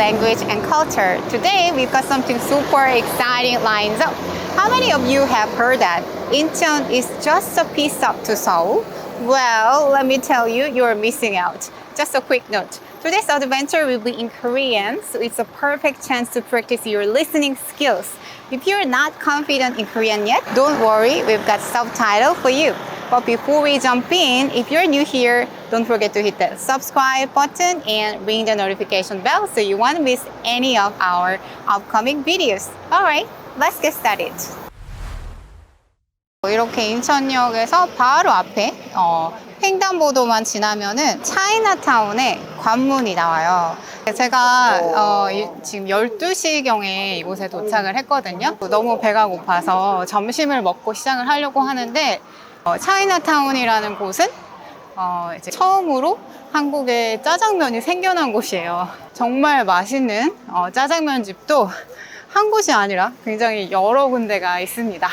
language and culture. Today, we've got something super exciting lined up. How many of you have heard that Incheon is just a piece up to Seoul? Well, let me tell you, you're missing out. Just a quick note. Today's adventure will be in Korean, so it's a perfect chance to practice your listening skills. If you're not confident in Korean yet, don't worry, we've got subtitles for you. But before we jump in, if you're new here, don't forget to hit the subscribe button and ring the notification bell so you won't miss any of our upcoming videos. Alright, let's get started. 이렇게 인천역에서 바로 앞에 횡단보도만 지나면은 차이나타운의 관문이 나와요. 제가 지금 12시경에 이곳에 도착을 했거든요. 너무 배가 고파서 점심을 먹고 시작을 하려고 하는데 차이나타운이라는 곳은 이제 처음으로 한국에 짜장면이 생겨난 곳이에요. 정말 맛있는 짜장면 집도 한 곳이 아니라 굉장히 여러 군데가 있습니다.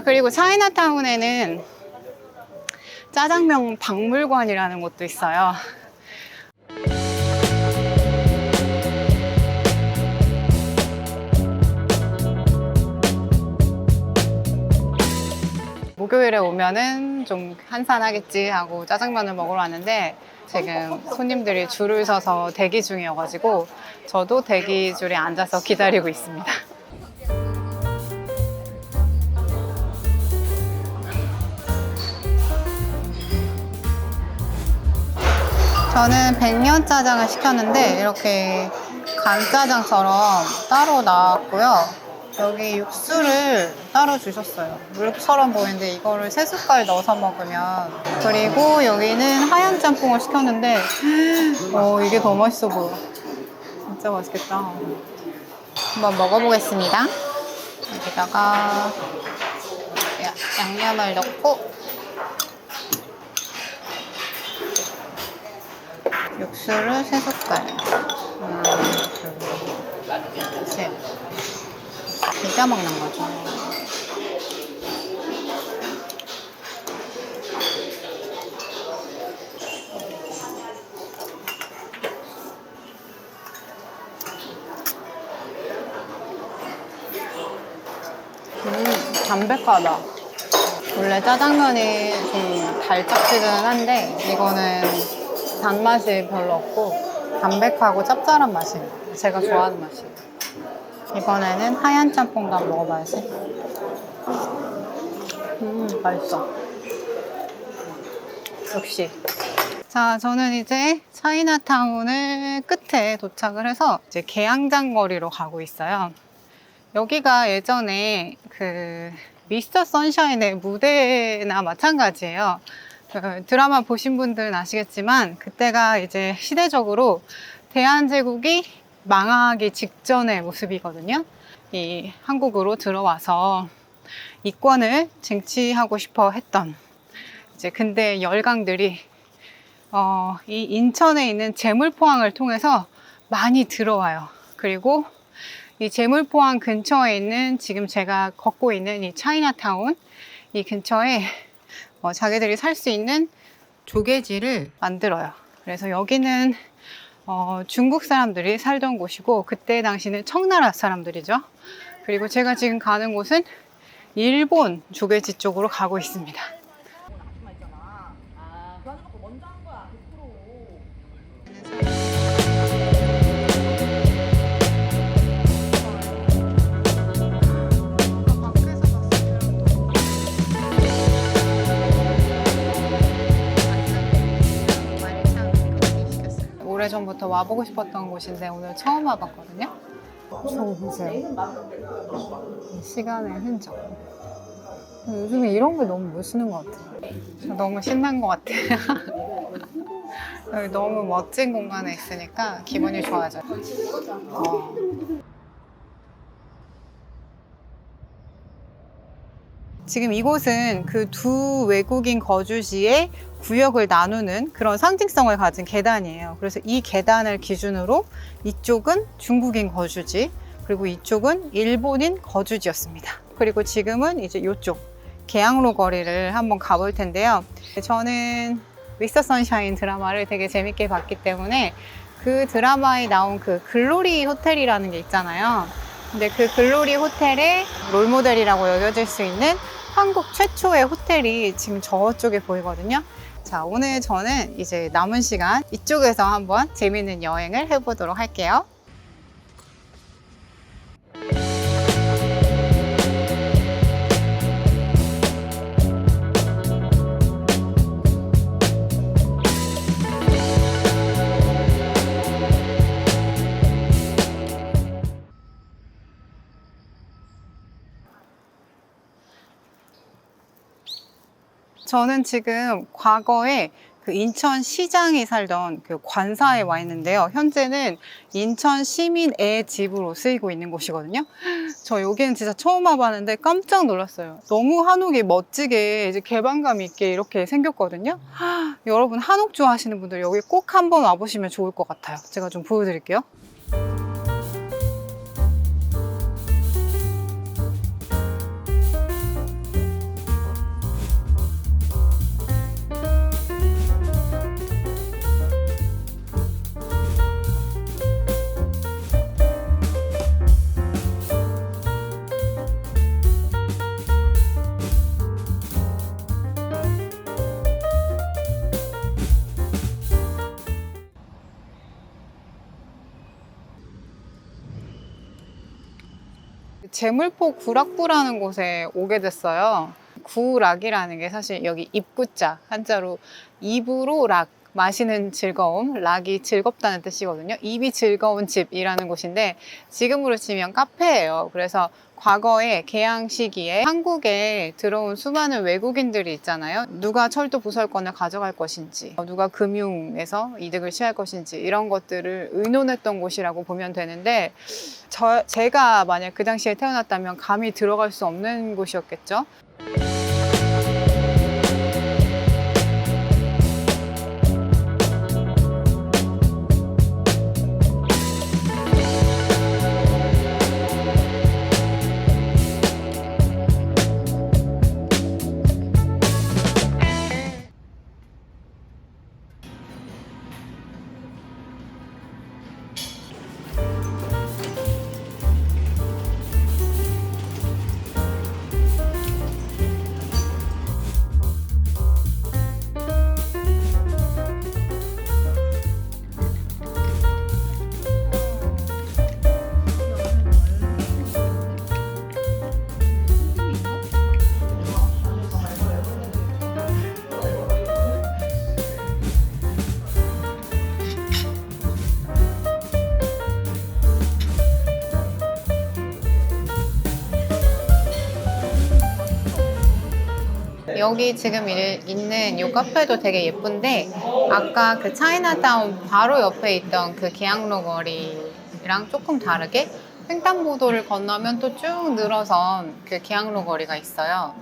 그리고 차이나타운에는 짜장면 박물관이라는 곳도 있어요. 목요일에 오면은 좀 한산하겠지 하고 짜장면을 먹으러 왔는데 지금 손님들이 줄을 서서 대기 중이어가지고 저도 대기 줄에 앉아서 기다리고 있습니다. 저는 백년짜장을 시켰는데 이렇게 간짜장처럼 따로 나왔고요. 여기 육수를 따로 주셨어요. 물처럼 보이는데 이거를 3숟갈 넣어서 먹으면. 그리고 여기는 하얀 짬뽕을 시켰는데 이게 더 맛있어 보여. 진짜 맛있겠다. 한번 먹어보겠습니다. 여기다가 양념을 넣고 육수를 3숟갈. 셋. 비벼 먹는 거죠. 담백하다. 원래 짜장면이 좀 달짝지근한데 이거는 단맛이 별로 없고 담백하고 짭짤한 맛이에요. 제가 좋아하는 맛이에요. 이번에는 하얀 짬뽕도 한번 먹어봐야지. 맛있어. 역시. 자, 저는 이제 차이나타운을 끝에 도착을 해서 이제 계양장 거리로 가고 있어요. 여기가 예전에 그 미스터 선샤인의 무대나 마찬가지예요. 그 드라마 보신 분들은 아시겠지만 그때가 이제 시대적으로 대한제국이 망하기 직전의 모습이거든요. 이 한국으로 들어와서 이권을 쟁취하고 싶어 했던 이제 근대 열강들이 이 인천에 있는 제물포항을 통해서 많이 들어와요. 그리고 이 제물포항 근처에 있는 지금 제가 걷고 있는 이 차이나타운 이 근처에 자기들이 살 수 있는 조개지를 만들어요. 그래서 여기는 중국 사람들이 살던 곳이고 그때 당시는 청나라 사람들이죠. 그리고 제가 지금 가는 곳은 일본 조개지 쪽으로 가고 있습니다. 오래전부터 와보고 싶었던 곳인데 오늘 처음 와봤거든요. 저거 보세요. 시간의 흔적. 요즘에 이런 게 너무 멋있는 것 같아요. 저 너무 신난 것 같아요. 여기 너무 멋진 공간에 있으니까 기분이 좋아져요. 지금 이곳은 그 두 외국인 거주지의 구역을 나누는 그런 상징성을 가진 계단이에요. 그래서 이 계단을 기준으로 이쪽은 중국인 거주지, 그리고 이쪽은 일본인 거주지였습니다. 그리고 지금은 이제 이쪽 계양로 거리를 한번 가볼 텐데요. 저는 미스터 선샤인 드라마를 되게 재밌게 봤기 때문에 그 드라마에 나온 그 글로리 호텔이라는 게 있잖아요. 근데 그 글로리 호텔의 롤모델이라고 여겨질 수 있는 한국 최초의 호텔이 지금 저쪽에 보이거든요. 자, 오늘 저는 이제 남은 시간 이쪽에서 한번 재밌는 여행을 해보도록 할게요. 저는 지금 과거에 그 인천 시장에 살던 그 관사에 와 있는데요. 현재는 인천 시민의 집으로 쓰이고 있는 곳이거든요. 저 여기는 진짜 처음 와봤는데 깜짝 놀랐어요. 너무 한옥이 멋지게 이제 개방감 있게 이렇게 생겼거든요. 여러분 한옥 좋아하시는 분들 여기 꼭 한번 와보시면 좋을 것 같아요. 제가 좀 보여드릴게요. 제물포 구락부라는 곳에 오게 됐어요. 구락이라는 게 사실 여기 입구자, 한자로 입으로 락, 마시는 즐거움, 락이 즐겁다는 뜻이거든요. 입이 즐거운 집이라는 곳인데 지금으로 치면 카페예요. 그래서 과거에 개항 시기에 한국에 들어온 수많은 외국인들이 있잖아요. 누가 철도 부설권을 가져갈 것인지, 누가 금융에서 이득을 취할 것인지 이런 것들을 의논했던 곳이라고 보면 되는데 제가 만약 그 당시에 태어났다면 감히 들어갈 수 없는 곳이었겠죠. 여기 지금 있는 이 카페도 되게 예쁜데 아까 그 차이나타운 바로 옆에 있던 그 계양로 거리랑 조금 다르게 횡단보도를 건너면 또 쭉 늘어선 그 계양로 거리가 있어요.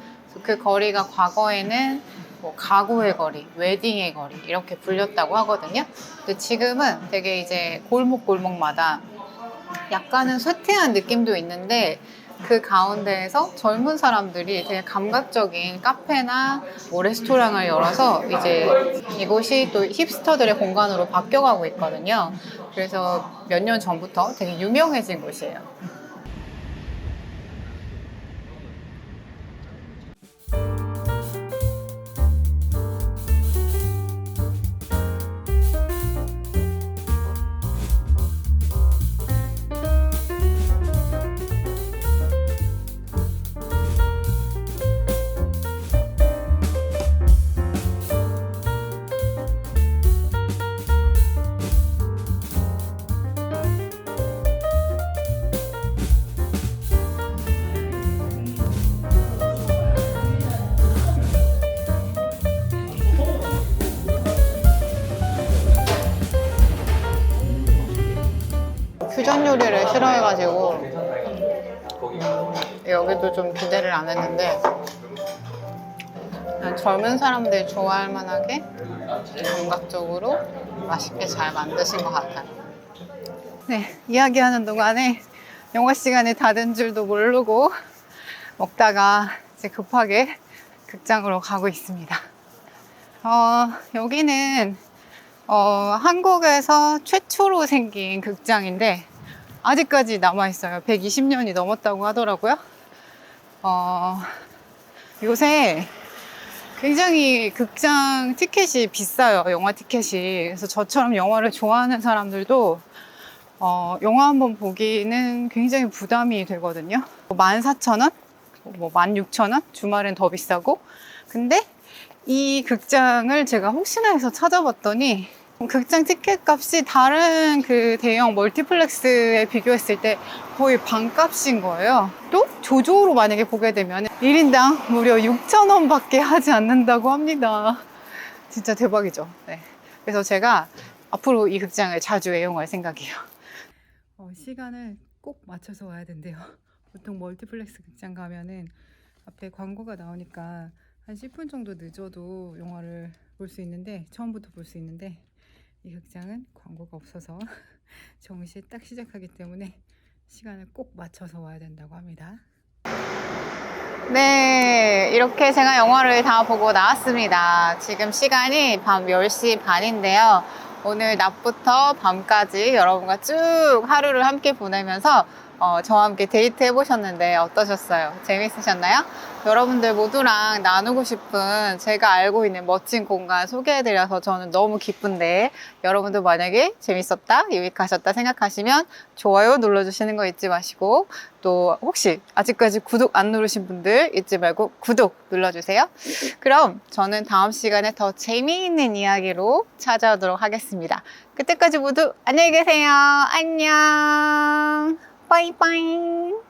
그 거리가 과거에는 뭐 가구의 거리, 웨딩의 거리 이렇게 불렸다고 하거든요. 근데 지금은 되게 이제 골목골목마다 약간은 쇠퇴한 느낌도 있는데 그 가운데에서 젊은 사람들이 되게 감각적인 카페나 뭐 레스토랑을 열어서 이제 이곳이 또 힙스터들의 공간으로 바뀌어가고 있거든요. 그래서 몇 년 전부터 되게 유명해진 곳이에요. 퓨전 요리를 싫어해가지고 여기도 좀 기대를 안 했는데 그냥 젊은 사람들이 좋아할 만하게 감각적으로 맛있게 잘 만드신 것 같아요. 네, 이야기하는 동안에 영화 시간이 다 된 줄도 모르고 먹다가 이제 급하게 극장으로 가고 있습니다. 여기는 한국에서 최초로 생긴 극장인데 아직까지 남아있어요. 120년이 넘었다고 하더라고요. 요새 굉장히 극장 티켓이 비싸요. 영화 티켓이. 그래서 저처럼 영화를 좋아하는 사람들도 영화 한번 보기는 굉장히 부담이 되거든요. 14,000원? 16,000원? 주말엔 더 비싸고. 근데 이 극장을 제가 혹시나 해서 찾아봤더니 극장 티켓 값이 다른 그 대형 멀티플렉스에 비교했을 때 거의 반값인 거예요. 또 조조로 만약에 보게 되면 1인당 무려 6,000원 밖에 하지 않는다고 합니다. 진짜 대박이죠. 네. 그래서 제가 앞으로 이 극장을 자주 애용할 생각이에요. 시간을 꼭 맞춰서 와야 된대요. 보통 멀티플렉스 극장 가면은 앞에 광고가 나오니까 한 10분 정도 늦어도 영화를 볼 수 있는데, 처음부터 볼 수 있는데, 이 극장은 광고가 없어서 정시에 딱 시작하기 때문에 시간을 꼭 맞춰서 와야 된다고 합니다. 네, 이렇게 제가 영화를 다 보고 나왔습니다. 지금 시간이 밤 10시 반인데요. 오늘 낮부터 밤까지 여러분과 쭉 하루를 함께 보내면서 저와 함께 데이트 해보셨는데 어떠셨어요? 재밌으셨나요? 여러분들 모두랑 나누고 싶은 제가 알고 있는 멋진 공간 소개해드려서 저는 너무 기쁜데, 여러분도 만약에 재밌었다, 유익하셨다 생각하시면 좋아요 눌러주시는 거 잊지 마시고, 또 혹시 아직까지 구독 안 누르신 분들 잊지 말고 구독 눌러주세요. 그럼 저는 다음 시간에 더 재미있는 이야기로 찾아오도록 하겠습니다. 그때까지 모두 안녕히 계세요. 안녕. 빠이빠이.